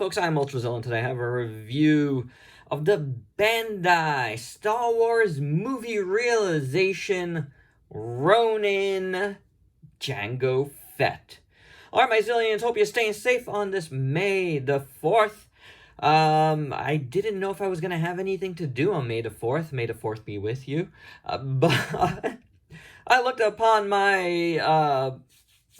folks, I'm Ultrazilla, and today I have a review of the Bandai Star Wars movie realization Ronin Jango Fett. Alright, my Zillions, hope you're staying safe on this May the 4th. I didn't know if I was going to have anything to do on May the 4th. May the 4th be with you. But I looked upon my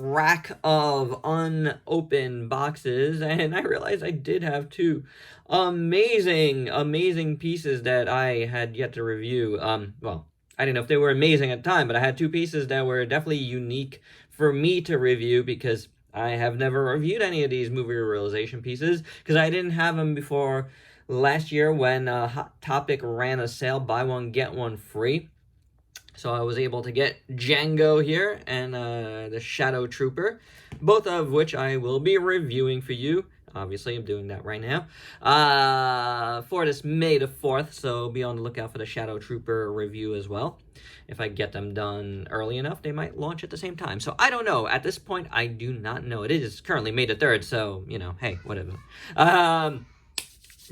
rack of unopened boxes, and I realized I did have two amazing pieces that I had yet to review. Well, I didn't know if they were amazing at the time, but I had two pieces that were definitely unique for me to review because I have never reviewed any of these movie realization pieces because I didn't have them before last year when Hot Topic ran a sale, buy one, get one free. So I was able to get Jango here and the Shadow Trooper, both of which I will be reviewing for you. Obviously, I'm doing that right now for this May the 4th, so be on the lookout for the Shadow Trooper review as well. If I get them done early enough, they might launch at the same time. So I don't know. At this point, I do not know. It is currently May the 3rd, so, you know, hey, whatever. But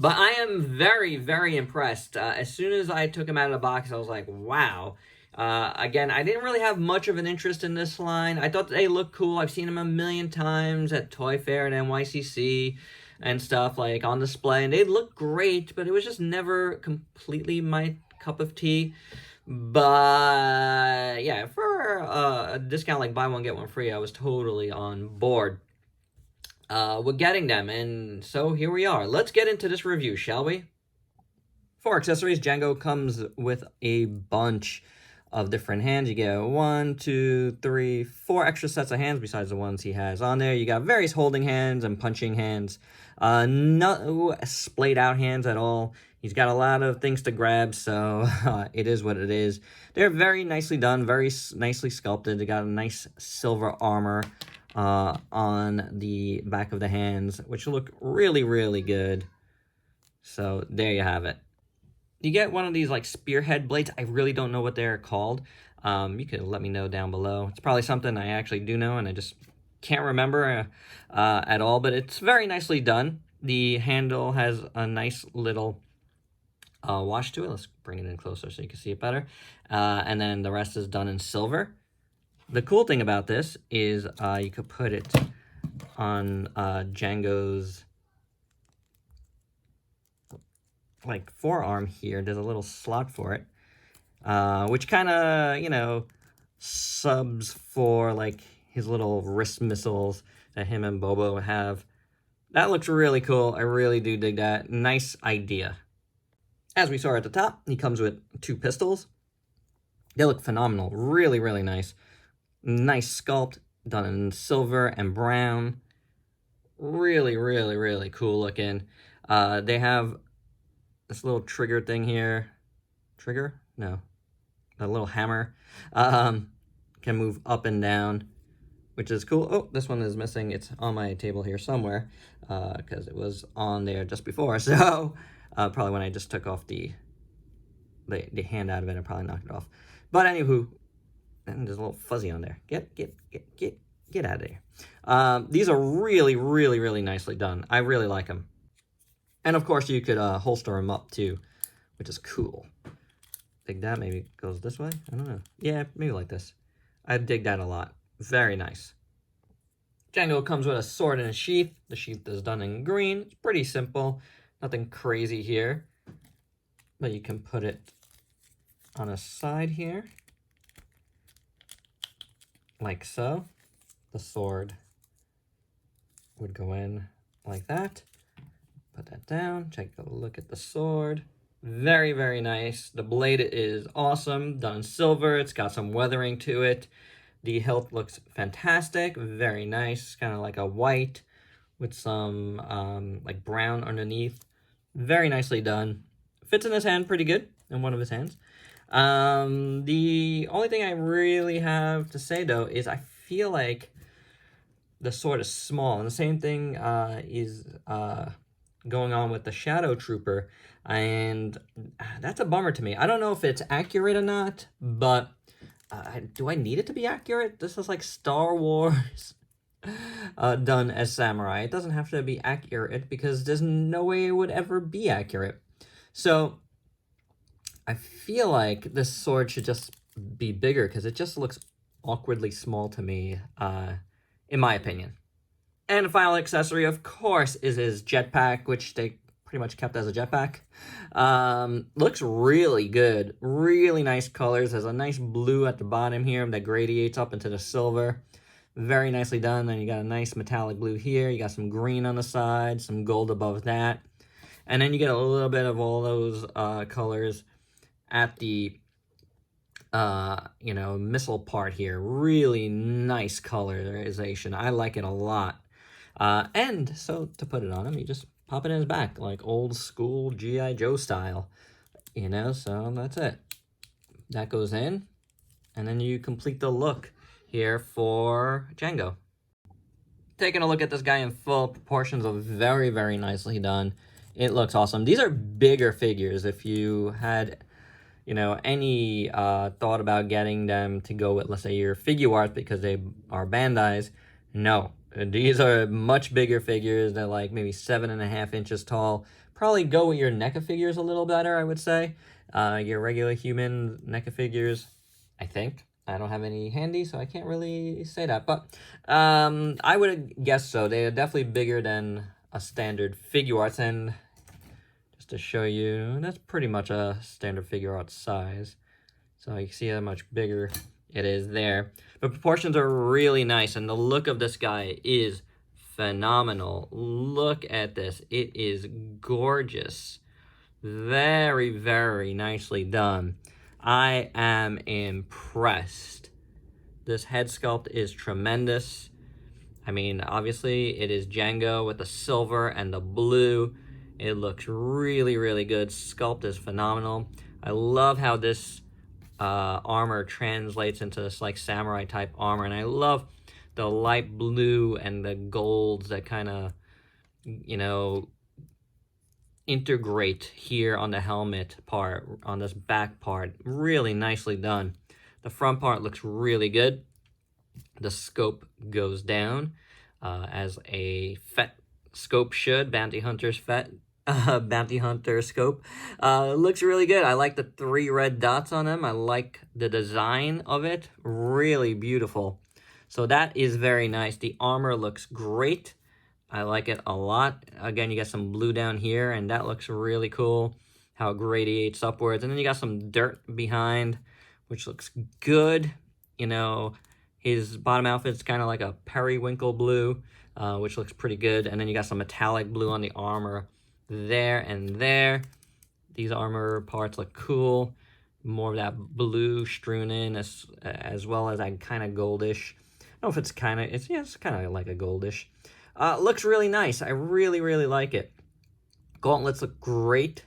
I am very impressed. As soon as I took them out of the box, I was like, wow. Again, I didn't really have much of an interest in this line. I thought they looked cool. I've seen them a million times at Toy Fair and NYCC and stuff, like, on display. And they look great, but it was just never completely my cup of tea. But, yeah, for a discount like buy one, get one free, I was totally on board with getting them. And so here we are. Let's get into this review, shall we? For accessories, Jango comes with a bunch of different hands. You get 1, 2, 3, 4 extra sets of hands besides the ones he has on there. You got various holding hands and punching hands. No splayed out hands at all. He's got a lot of things to grab, so it is what it is. They're very nicely done, very nicely sculpted. They got a nice silver armor on the back of the hands, which look really good. So there you have it. You get one of these like spearhead blades. I really don't know what they're called. You could let me know down below. It's probably something I actually do know and I just can't remember at all, but it's very nicely done. The handle has a nice little wash to it. Let's bring it in closer so you can see it better. And then the rest is done in silver. The cool thing about this is you could put it on Jango's like forearm here. There's a little slot for it, which kind of, you know, subs for like his little wrist missiles that him and Bobo have. That looks really cool. I really do dig that. Nice idea. As we saw at the top, he comes with 2 pistols. They look phenomenal. Really nice. Nice sculpt, done in silver and brown. Really cool looking. They have this little trigger thing here. Trigger? No. A little hammer. Can move up and down, which is cool. Oh, this one is missing. It's on my table here somewhere, because it was on there just before. So, probably when I just took off the hand out of it, I probably knocked it off. But anywho, and there's a little fuzzy on there. Get out of there. These are really nicely done. I really like them. And of course, you could holster them up too, which is cool. Dig that. Maybe it goes this way. I don't know. Yeah, maybe like this. I dig that a lot. Very nice. Jango comes with a sword and a sheath. The sheath is done in green. It's pretty simple. Nothing crazy here. But you can put it on a side here. Like so. The sword would go in like that. Put that down. Take a look at the sword. Very nice. The blade is awesome. Done in silver. It's got some weathering to it. The hilt looks fantastic. Very nice. Kind of like a white with some like brown underneath. Very nicely done. Fits in his hand pretty good. In one of his hands. The only thing I really have to say though is I feel like the sword is small. And the same thing is going on with the Shadow Trooper, and that's a bummer to me. I don't know if it's accurate or not, but do I need it to be accurate? This is like Star Wars done as samurai. It doesn't have to be accurate because there's no way it would ever be accurate. So I feel like this sword should just be bigger because it just looks awkwardly small to me, in my opinion. And the final accessory, of course, is his jetpack, which they pretty much kept as a jetpack. Looks really good. Really nice colors. There's a nice blue at the bottom here that gradiates up into the silver. Very nicely done. Then you got a nice metallic blue here. You got some green on the side, some gold above that. And then you get a little bit of all those colors at the missile part here. Really nice colorization. I like it a lot. And so to put it on him, you just pop it in his back, like old school G.I. Joe style, so that's it. That goes in, and then you complete the look here for Jango. Taking a look at this guy in full, proportions are very, very nicely done. It looks awesome. These are bigger figures. If you had, any thought about getting them to go with, let's say, your Figuarts because they are Bandai's, no. These are much bigger figures. They're like maybe 7.5 inches tall. Probably go with your NECA figures a little better, I would say. Your regular human NECA figures, I think. I don't have any handy, so I can't really say that. But I would guess so. They are definitely bigger than a standard Figuarts. And just to show you, that's pretty much a standard Figuarts size. So you can see how much bigger it is there. But proportions are really nice, and the look of this guy is phenomenal. Look at this. It is gorgeous. Very, very nicely done. I am impressed. This head sculpt is tremendous. I mean, obviously, it is Jango with the silver and the blue. It looks really, really good. Sculpt is phenomenal. I love how this armor translates into this like samurai type armor, and I love the light blue and the golds that kind of integrate here on the helmet part, on this back part. Really nicely done. The front part looks really good. The scope goes down as a Fett scope should. Bounty Hunter's Fett Bounty Hunter scope. Looks really good. I like the 3 red dots on them. I like the design of it. Really beautiful. So that is very nice. The armor looks great. I like it a lot. Again, you got some blue down here, and that looks really cool. How it gradiates upwards. And then you got some dirt behind, which looks good. His bottom outfit's kind of like a periwinkle blue, which looks pretty good. And then you got some metallic blue on the armor there and there. These armor parts look cool. More of that blue strewn in, as well as that kind of goldish. I don't know if it's kind of, it's kind of like a goldish. Looks really nice. I really, really like it. Gauntlets look great.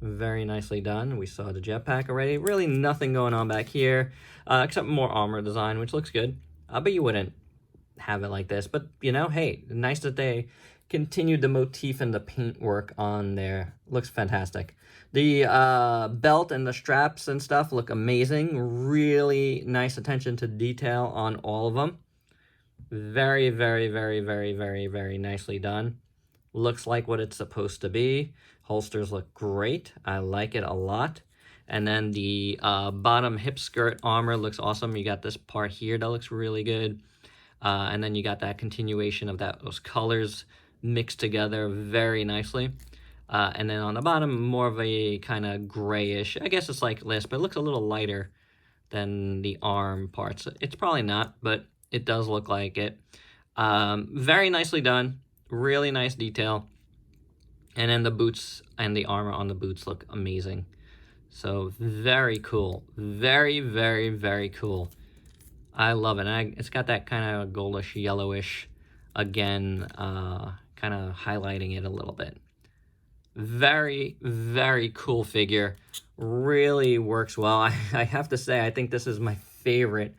Very nicely done. We saw the jetpack already. Really nothing going on back here, except more armor design, which looks good. But you wouldn't have it like this. But, hey, nice that they continued the motif and the paint work on there. Looks fantastic. The belt and the straps and stuff look amazing. Really nice attention to detail on all of them. Very, very, very, very, very, very nicely done. Looks like what it's supposed to be. Holsters look great. I like it a lot. And then the bottom hip skirt armor looks awesome. You got this part here that looks really good. And then you got that continuation of those colors mixed together very nicely. And then on the bottom, more of a kind of grayish. I guess it's like this, but it looks a little lighter than the arm parts. It's probably not, but it does look like it. Very nicely done. Really nice detail. And then the boots and the armor on the boots look amazing. So very cool. Very, very, very cool. I love it. And it's got that kind of goldish, yellowish, again, kind of highlighting it a little bit. Very, very cool figure. Really works well. I have to say, I think this is my favorite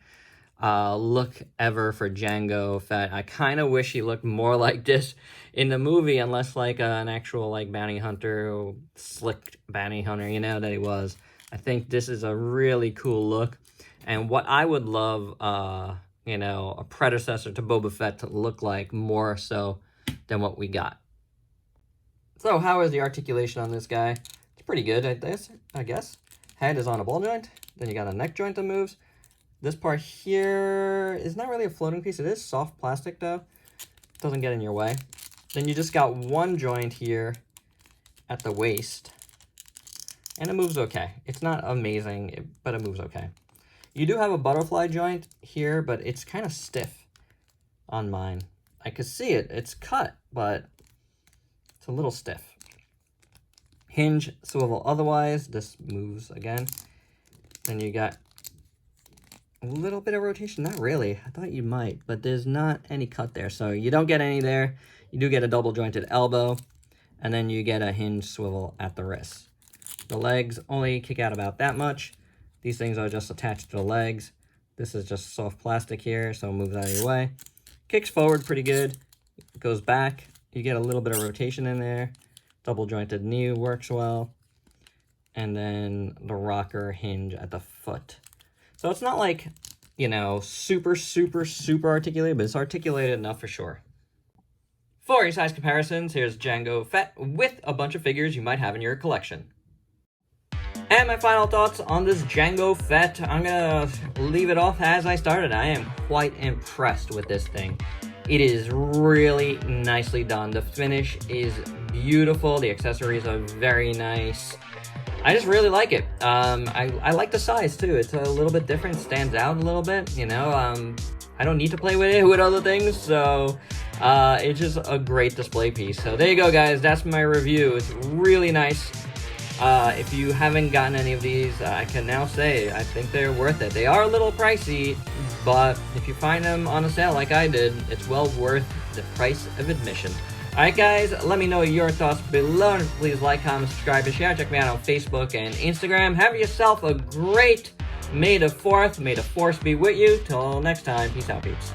look ever for Jango Fett. I kind of wish he looked more like this in the movie, unless like an actual like bounty hunter, slick bounty hunter, that he was. I think this is a really cool look. And what I would love you know, a predecessor to Boba Fett to look like more so than what we got. So how is the articulation on this guy? It's pretty good, I guess. Head is on a ball joint. Then you got a neck joint that moves. This part here is not really a floating piece. It is soft plastic, though. It doesn't get in your way. Then you just got one joint here at the waist. And it moves okay. It's not amazing, but it moves okay. You do have a butterfly joint here, but it's kind of stiff on mine. I could see it. It's cut, but it's a little stiff. Hinge, swivel otherwise. This moves again. Then you got a little bit of rotation. Not really. I thought you might, but there's not any cut there. So you don't get any there. You do get a double jointed elbow. And then you get a hinge swivel at the wrist. The legs only kick out about that much. These things are just attached to the legs. This is just soft plastic here, so it moves out of your way. Kicks forward pretty good. It goes back. You get a little bit of rotation in there. Double jointed knee works well. And then the rocker hinge at the foot. So it's not like, you know, super articulated, but it's articulated enough for sure. For your size comparisons, here's Jango Fett with a bunch of figures you might have in your collection. And my final thoughts on this Jango Fett, I'm gonna leave it off as I started. I am quite impressed with this thing. It is really nicely done. The finish is beautiful. The accessories are very nice. I just really like it. I like the size too. It's a little bit different, stands out a little bit, you know. I don't need to play with it with other things, so it's just a great display piece. So there you go, guys. That's my review. It's really nice. If you haven't gotten any of these, I can now say I think they're worth it. They are a little pricey, but if you find them on a sale like I did, it's well worth the price of admission. Alright guys, let me know your thoughts below. Please like, comment, subscribe, and share. Check me out on Facebook and Instagram. Have yourself a great May the 4th. May the Force be with you. Till next time, peace out, peeps.